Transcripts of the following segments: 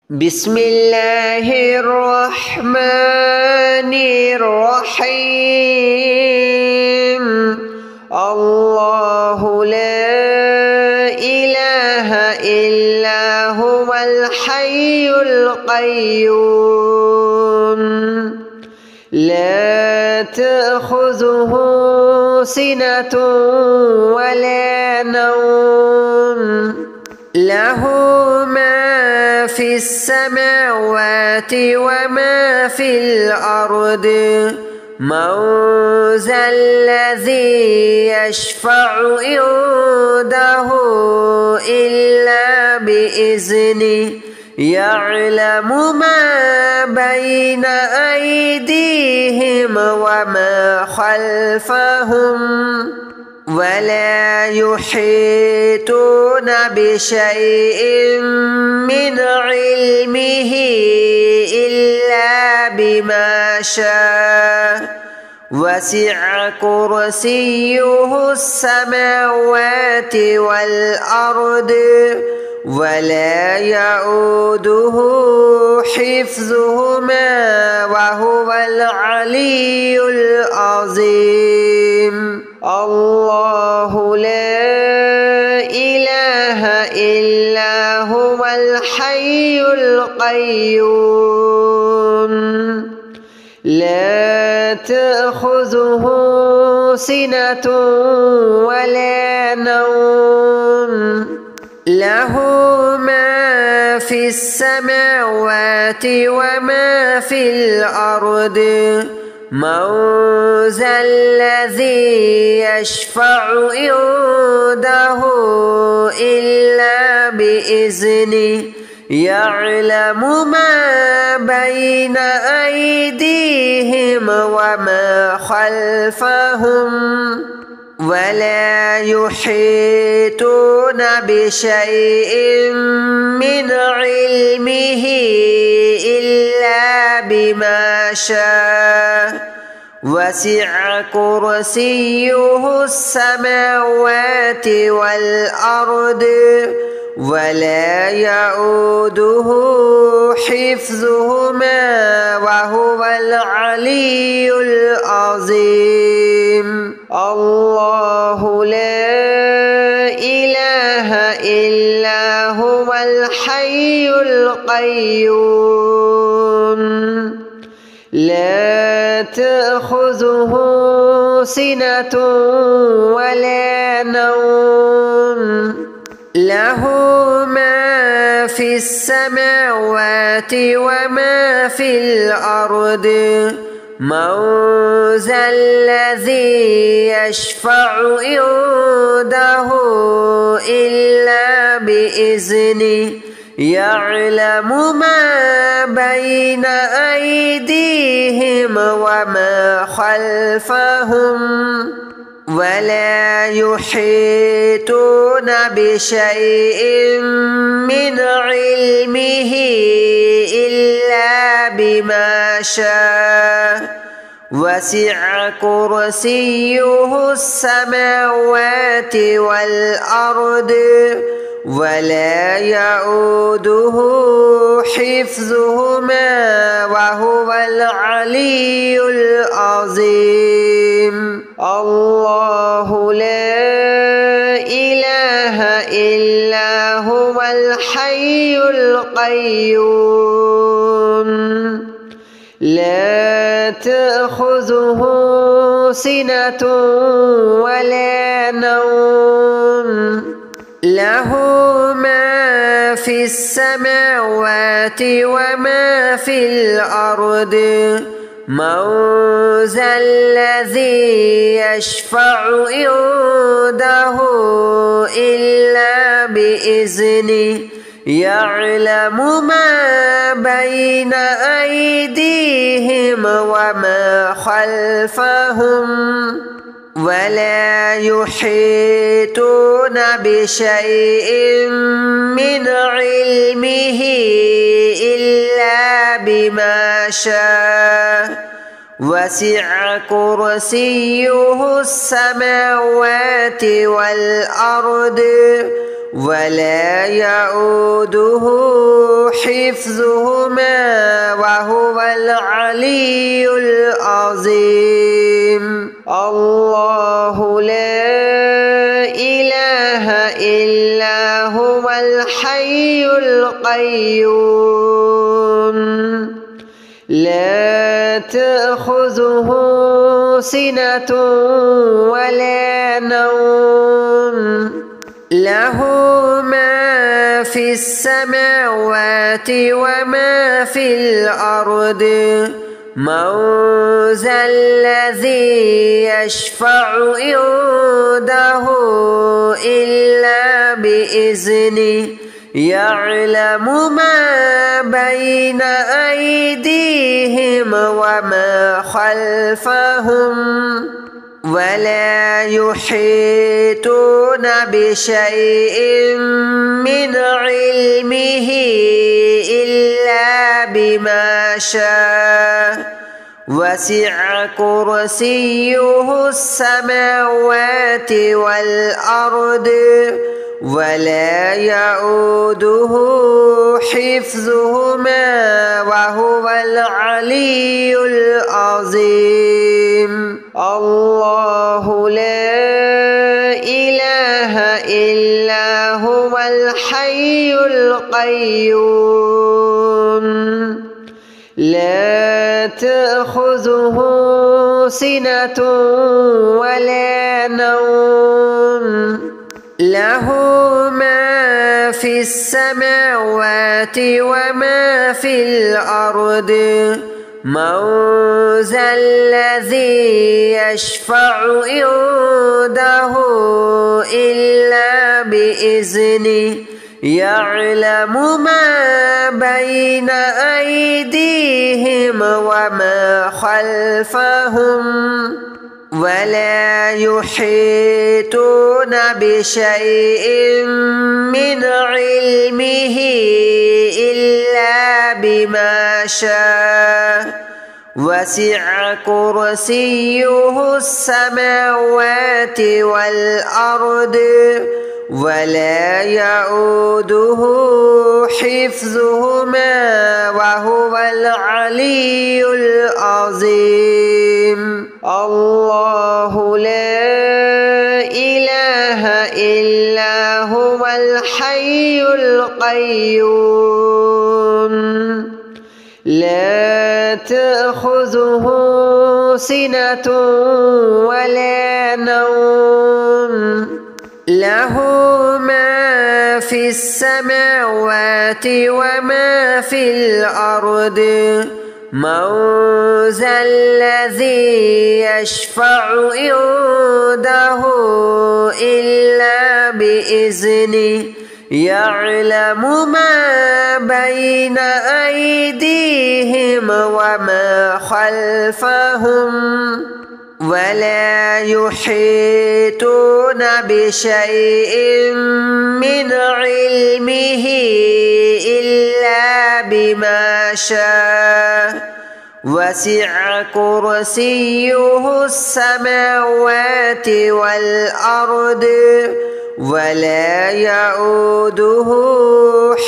بسم الله الرحمن الرحيم. الله لا إله إلا هو الحي القيوم لا تأخذه سنة ولا نوم له ما في السماوات وما في الأرض من ذا الذي يشفع عنده إلا بإذنه يعلم ما بين أيديهم وما خلفهم ولا يحيطون بشيء من علمه إلا بما شاء وسع كرسيه السماوات والأرض ولا يؤوده حفظهما وهو العلي العظيم. الله لا إله إلا هو الحي القيوم لا تأخذه سنة ولا نوم له ما في السماوات وما في الأرض من ذا الذي يشفع عنده إلا بإذنه يعلم ما بين أيديهم وما خلفهم ولا يحيطون بشيء من علمه إلا بما شاء وسع كرسيه السماوات والأرض ولا يؤوده حفظهما وهو العلي العظيم. الله لا إله إلا هو الحي القيوم لا تأخذه سنة ولا نوم له ما في السماوات وما في الأرض من ذا الذي يشفع عنده إلا بإذنه يعلم ما بين أيديهم وما خلفهم ولا يحيطون بشيء من علمه إلا بما شاء وسع كرسيه السماوات والأرض ولا يؤوده حفظهما وهو العلي العظيم. الله لا إله إلا هو الحي القيوم لا تأخذه سنة ولا نوم له ما في السماوات وما في الأرض من ذا الذي يشفع عنده إلا بإذنه يعلم ما بين أيديهم وما خلفهم ولا يحيطون بشيء من علمه إلا بما شاء وسع كرسيه السماوات والأرض ولا يؤوده حفظهما وهو العلي العظيم. الله لا إله إلا هو الحي القيوم لا تأخذه سنة ولا نوم له ما في السماوات وما في الأرض من ذا الذي يشفع عنده إلا بإذنه يعلم ما بين أيديهم وما خلفهم ولا يحيطون بشيء من علمه إلا بما شاء وسع كرسيه السماوات والأرض ولا يؤوده حفظهما وهو العلي العظيم. الله لا إله إلا هو الحي القيوم لا تأخذه سنة ولا نوم له ما في السماوات وما في الأرض من ذا الذي يشفع عنده إلا بإذنه يعلم ما بين أيديهم وما خلفهم ولا يحيطون بشيء من علمه إلا بما شاء وسع كرسيه السماوات والأرض ولا يؤوده حفظهما وهو العلي العظيم. الله لا إله إلا هو الحي القيوم لا تأخذه سنة ولا نوم له ما في السماوات وما في الأرض من ذا الذي يشفع عنده إلا بإذنه يعلم ما بين أيديهم وما خلفهم ولا يحيطون بشيء من علمه إلا بما شاء وسع كرسيه السماوات والأرض ولا يؤوده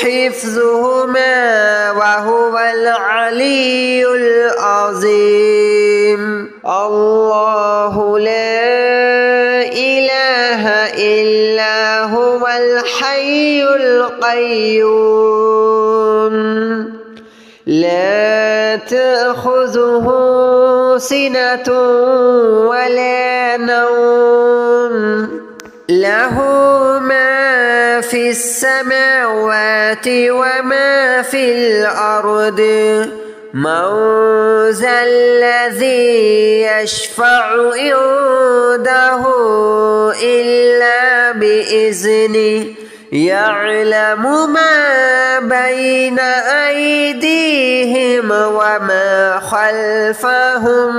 حفظهما وهو العلي العظيم. الله لا إله إلا هو الحي القيوم لا تأخذه سنة ولا نوم له ما في السماوات وما في الأرض من ذا الذي يشفع عنده إلا بإذنه يعلم ما بين أيديهم وما خلفهم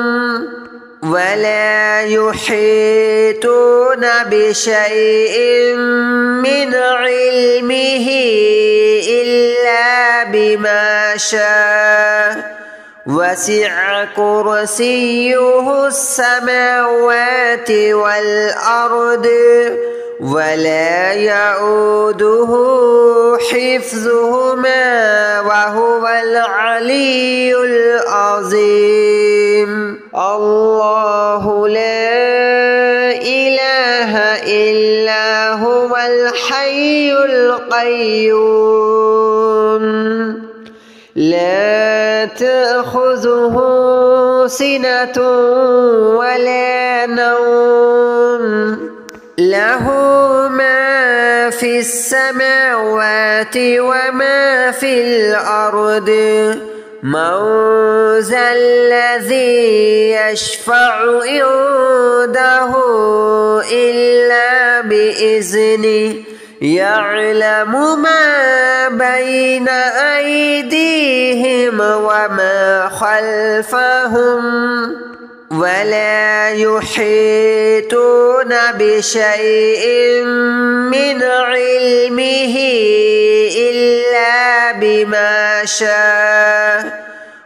ولا يحيطون بشيء من علمه إلا بما شاء وسع كرسيه السماوات والأرض ولا يؤوده حفظهما وهو العلي العظيم. الله لا إله إلا هو الحي القيوم لا تأخذه سنة ولا نوم له ما في السماوات وما في الأرض من ذا الذي يشفع عنده إلا بإذنه يعلم ما بين أيديهم وما خلفهم ولا يحيطون بشيء من علمه إلا بما شاء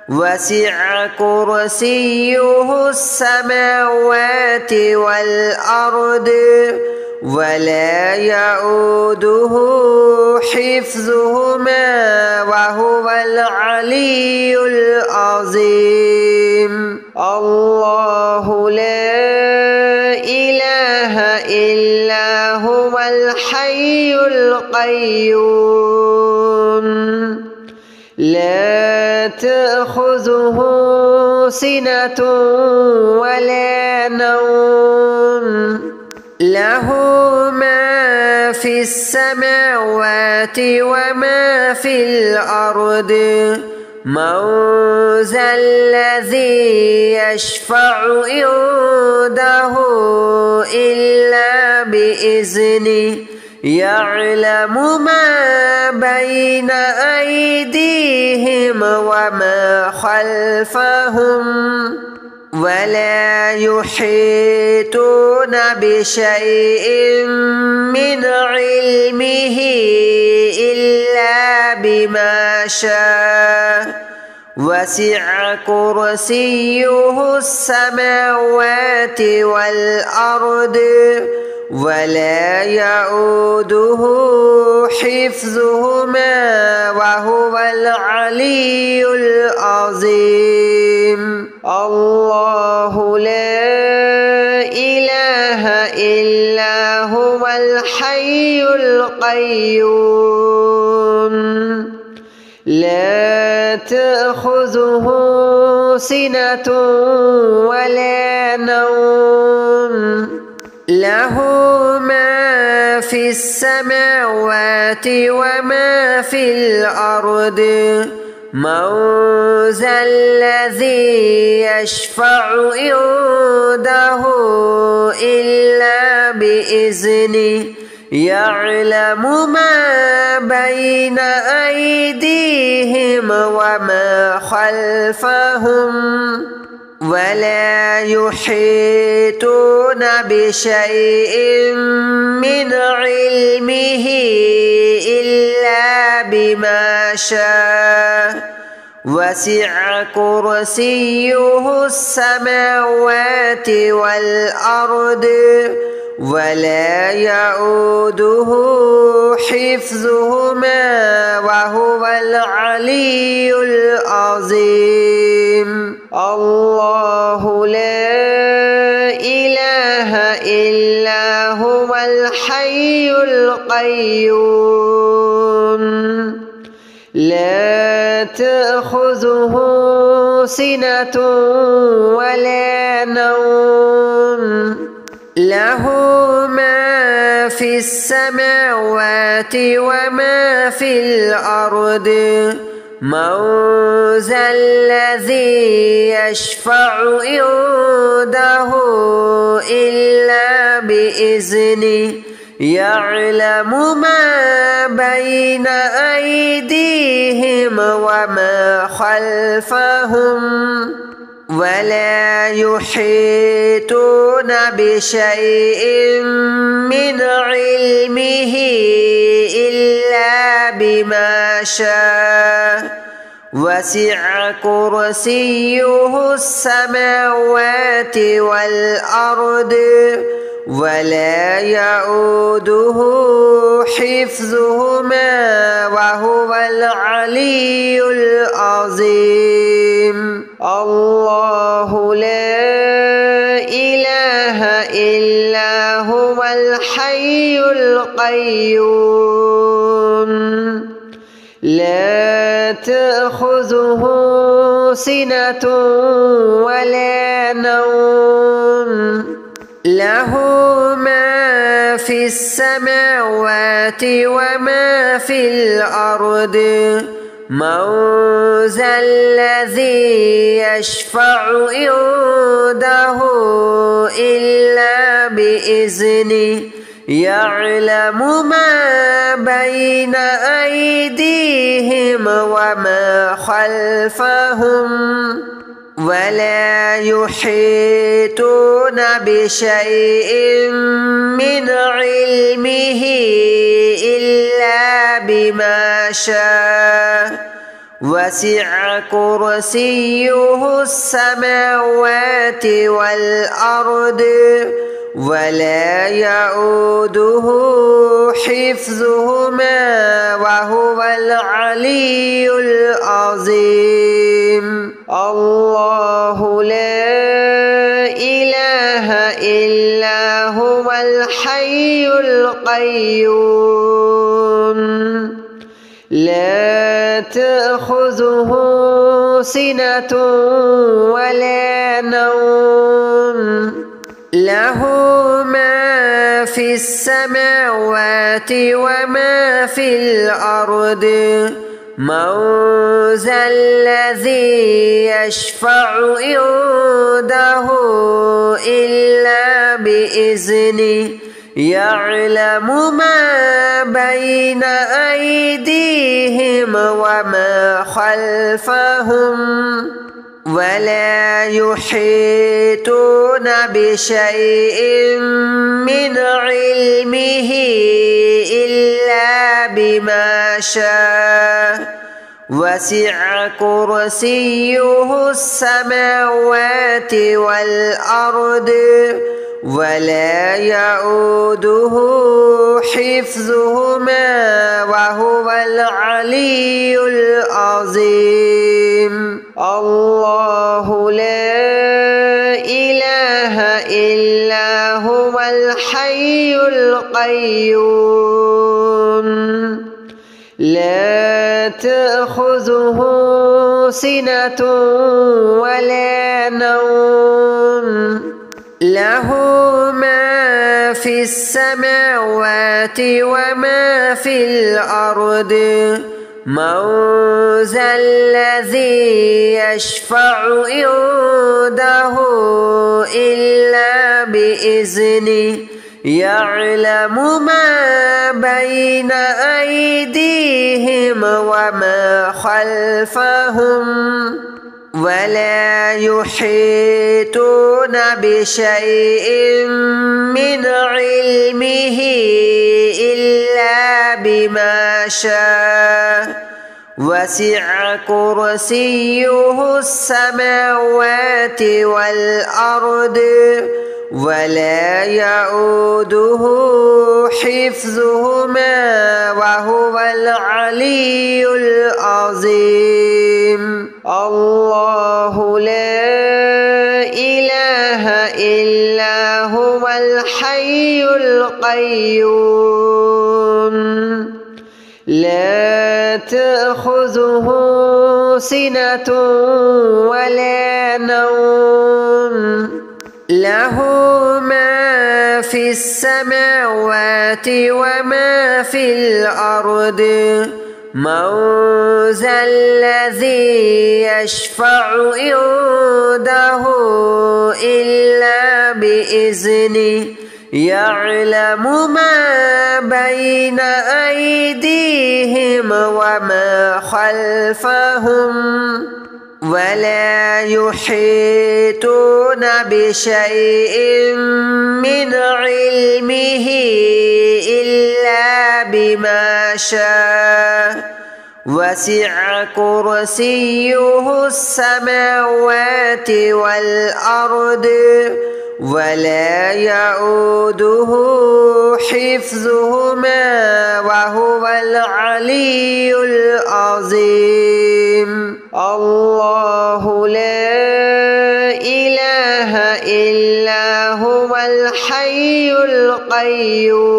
وسع كرسيه السماوات والأرض ولا يؤوده حفظهما وهو العلي العظيم. الله لا إله إلا هو الحي القيوم لا تأخذه سنة ولا نوم له ما في السماوات وما في الأرض من ذا الذي يشفع عنده إلا بإذنه يعلم ما بين أيديهم وما خلفهم ولا يحيطون بشيء من علمه إلا بما شاء وسع كرسيه السماوات والأرض ولا يؤوده حفظهما وهو العلي العظيم. الله لا إله إلا هو الحي القيوم لا تأخذه سنة ولا نوم له ما في السماوات وما في الأرض من ذا الذي يشفع عنده إلا بإذنه يعلم ما بين أيديهم وما خلفهم ولا يحيطون بشيء من علمه إلا بما شاء وسع كرسيه السماوات والأرض ولا يؤوده حفظهما وهو العلي العظيم. الله لا إله إلا هو الحي القيوم لا تأخذه سنة ولا نوم له ما في السماوات وما في الأرض من ذا الذي يشفع عنده إلا بإذنه يعلم ما بين أيديهم وما خلفهم ولا يحيطون بشيء من علمه إلا بما شاء وسع كرسيه السماوات والأرض ولا يؤوده حفظهما وهو العلي العظيم. الله لا إله إلا هو الحي القيوم لا تأخذه سنة ولا نوم له ما في السماوات وما في الأرض من ذا الذي يشفع عنده إلا بإذنه يعلم ما بين أيديهم وما خلفهم ولا يحيطون بشيء من علمه إلا بما شاء وسع كرسيه السماوات والأرض ولا يؤوده حفظهما وهو العلي العظيم. الله لا إله إلا هو الحي القيوم لا تأخذه سنة ولا نوم له ما في السماوات وما في الأرض من ذا الذي يشفع عنده إلا بإذنه يعلم ما بين أيديهم وما خلفهم ولا يحيطون بشيء من علمه إلا بما شاء وسع كرسيه السماوات والأرض ولا يؤوده حفظهما وهو العلي العظيم. الله لا إله إلا هو الحي القيوم لا تأخذه سنة ولا نوم له ما في السماوات وما في الأرض من ذا الذي يشفع عنده إلا بإذنه يعلم ما بين أيديهم وما خلفهم ولا يحيطون بشيء من علمه إلا بما شاء وسع كرسيه السماوات والأرض ولا يؤوده حفظهما وهو العلي العظيم. الله لا إله إلا هو الحي القيوم لا تأخذه سنة ولا نوم له ما في السماوات وما في الأرض من ذا الذي يشفع عنده إلا بإذنه يعلم ما بين أيديهم وما خلفهم ولا يحيطون بشيء من علمه إلا بما شاء وسع كرسيه السماوات والأرض ولا يؤوده حفظهما وهو العلي العظيم. الله لا إله إلا هو الحي القيوم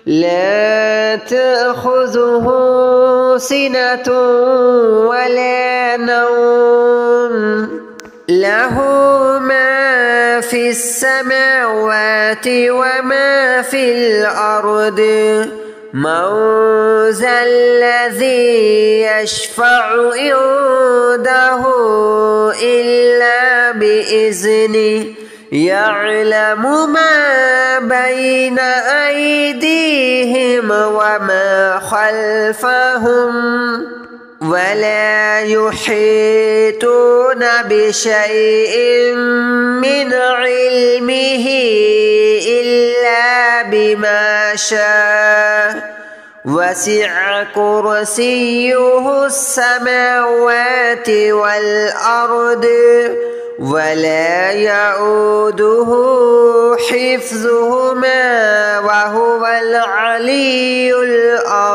لا تأخذه سنة ولا نوم له ما في السماوات وما في الأرض من ذا الذي يشفع عنده إلا بإذنه يعلم ما بين أيديهم وما خلفهم ولا يحيطون بشيء من علمه إلا بما شاء وسع كرسيه السماوات والأرض ولا يؤوده حفظهما وهو العلي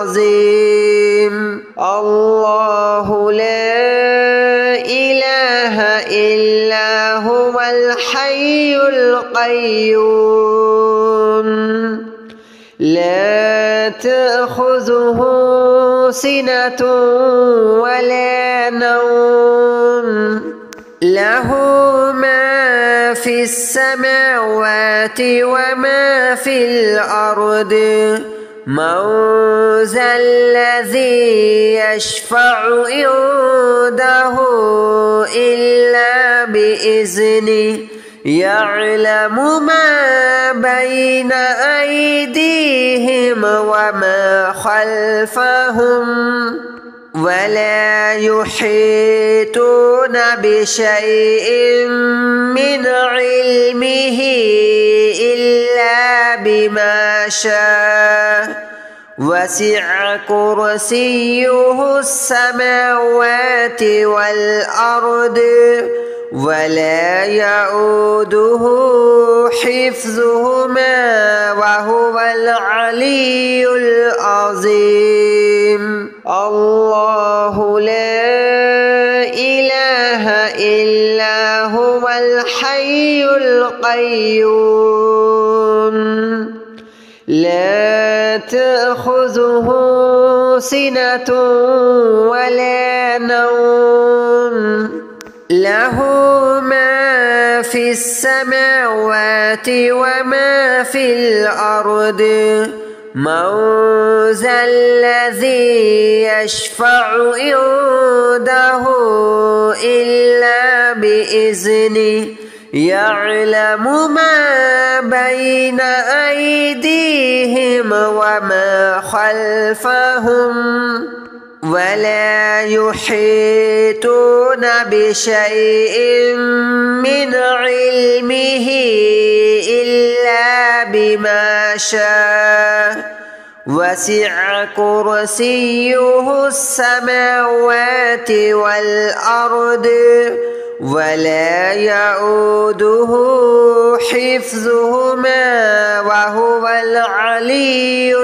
العظيم. الله لا إله إلا هو الحي القيوم لا تأخذه سنة ولا نوم له ما في السماوات وما في الأرض من ذا الذي يشفع عنده إلا بإذنه يعلم ما بين أيديهم وما خلفهم ولا يحيطون بشيء من علمه إلا بما شاء وسع كرسيه السماوات والأرض ولا يؤوده حفظهما وهو العلي العظيم. الله لا إله إلا هو الحي القيوم لا تأخذه سنة ولا نوم له ما في السماوات وما في الأرض من ذا الذي يشفع عنده إلا بإذنه يعلم ما بين أيديهم وما خلفهم ولا يحيطون بشيء من علمه إلا بما شاء وسع كرسيه السماوات والأرض ولا يؤوده حفظهما وهو العلي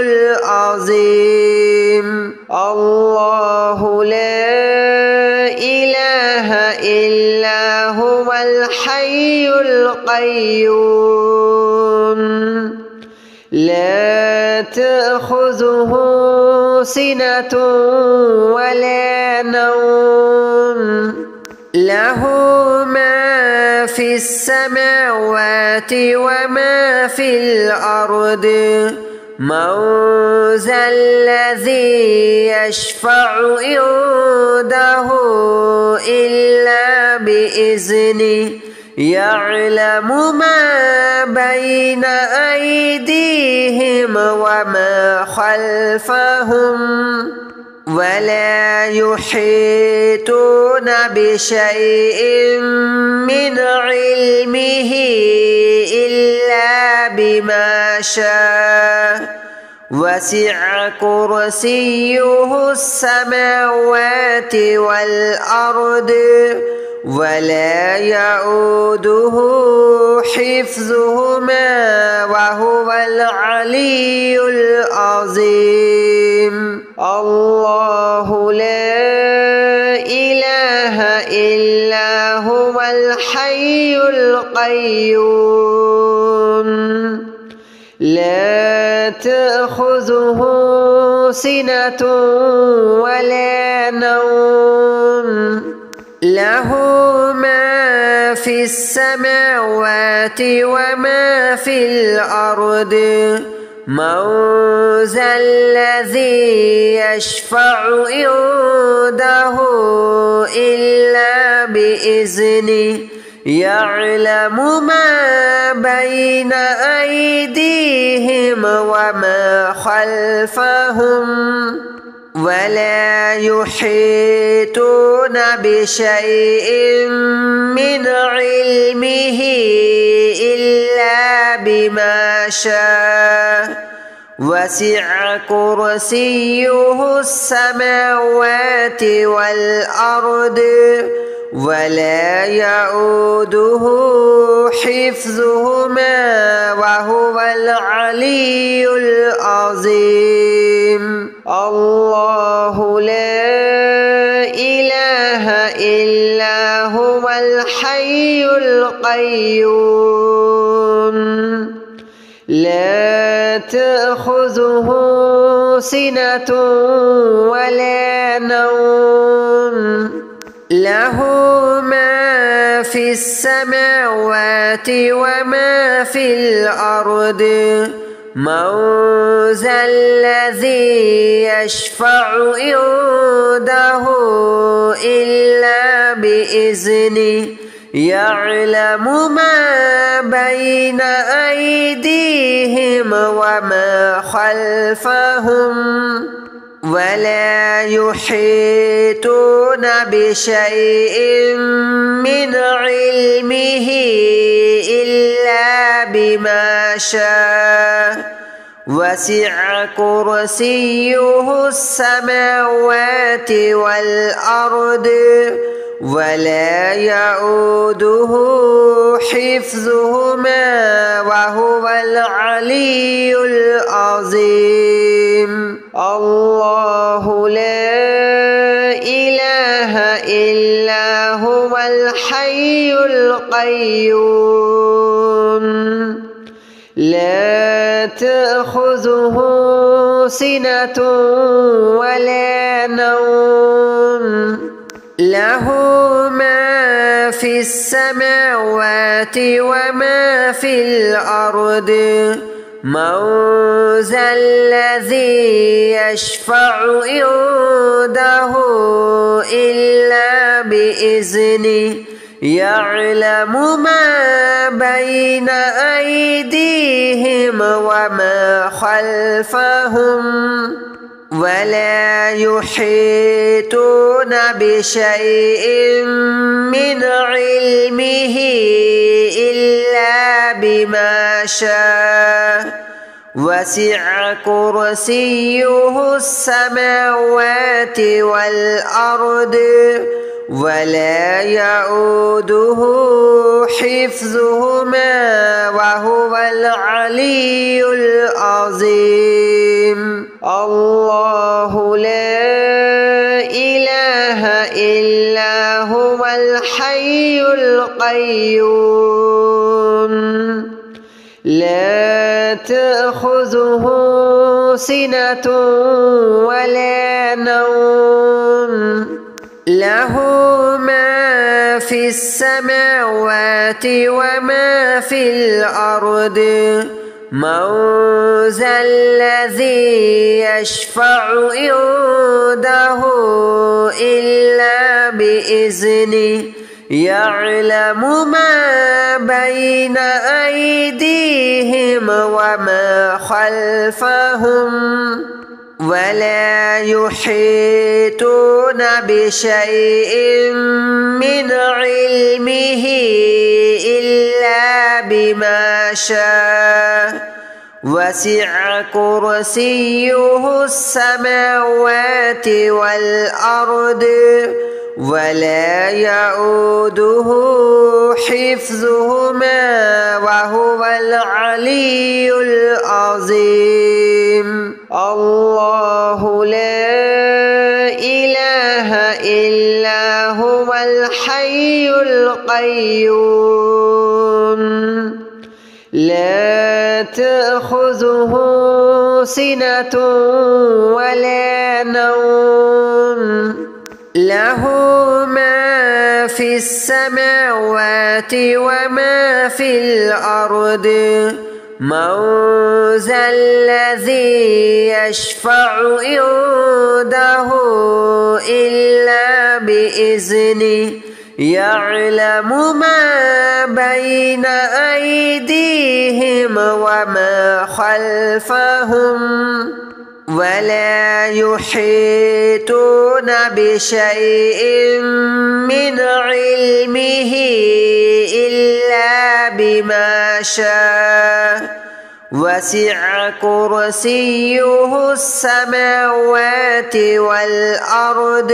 العظيم. الله لا إله إلا هو الحي القيوم لا تأخذه سنة ولا نوم له ما في السماوات وما في الأرض من ذا الذي يشفع عنده إلا بإذنه يعلم ما بين أيديهم وما خلفهم ولا يحيطون بشيء من علمه إلا بما شاء وسع كرسيه السماوات والأرض ولا يؤوده حفظهما وهو العلي العظيم. الله لا إله إلا هو الحي القيوم لا تأخذه سنة ولا نوم له ما في السماوات وما في الأرض من ذا الذي يشفع عنده إلا بإذنه يعلم ما بين أيديهم وما خلفهم ولا يحيطون بشيء من علمه إلا بما شاء وسع كرسيه السماوات والأرض ولا يؤوده حفظهما وهو العلي العظيم. الله لا إله إلا هو الحي القيوم لا تأخذه سنة ولا نوم له ما في السماوات وما في الأرض من ذا الذي يشفع عنده إلا بإذنه يعلم ما بين أيديهم وما خلفهم ولا يحيطون بشيء من علمه إلا بما شاء وسع كرسيه السماوات والأرض ولا يؤوده حفظهما وهو العلي العظيم. الله لا إله إلا هو الحي القيوم لا تأخذه سنة ولا نوم له ما في السماوات وما في الأرض من ذا الذي يشفع عنده إلا بإذنه يعلم ما بين أيديهم وما خلفهم ولا يحيطون بشيء من علمه إلا بما شاء وسع كرسيه السماوات والأرض ولا يؤوده حفظهما وهو العلي العظيم. الله لا إله إلا هو الحي القيوم لا تأخذه سنة ولا نوم له ما في السماوات وما في الأرض من ذا الذي يشفع عنده إلا بإذنه يعلم ما بين أيديهم وما خلفهم ولا يحيطون بشيء من علمه إلا بما شاء وسع كرسيه السماوات والأرض ولا يؤوده حفظهما وهو العلي العظيم الله لا إله إلا هو الحي القيوم لا تأخذه سنة ولا نوم له ما في السماوات وما في الأرض من ذا الذي يشفع عنده إلا بإذنه يعلم ما بين أيديهم وما خلفهم ولا يحيطون بشيء من علمه إلا بما شاء وسع كرسيه السماوات والأرض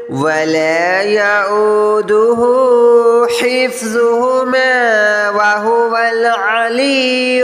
ولا يؤوده حفظهما وهو العلي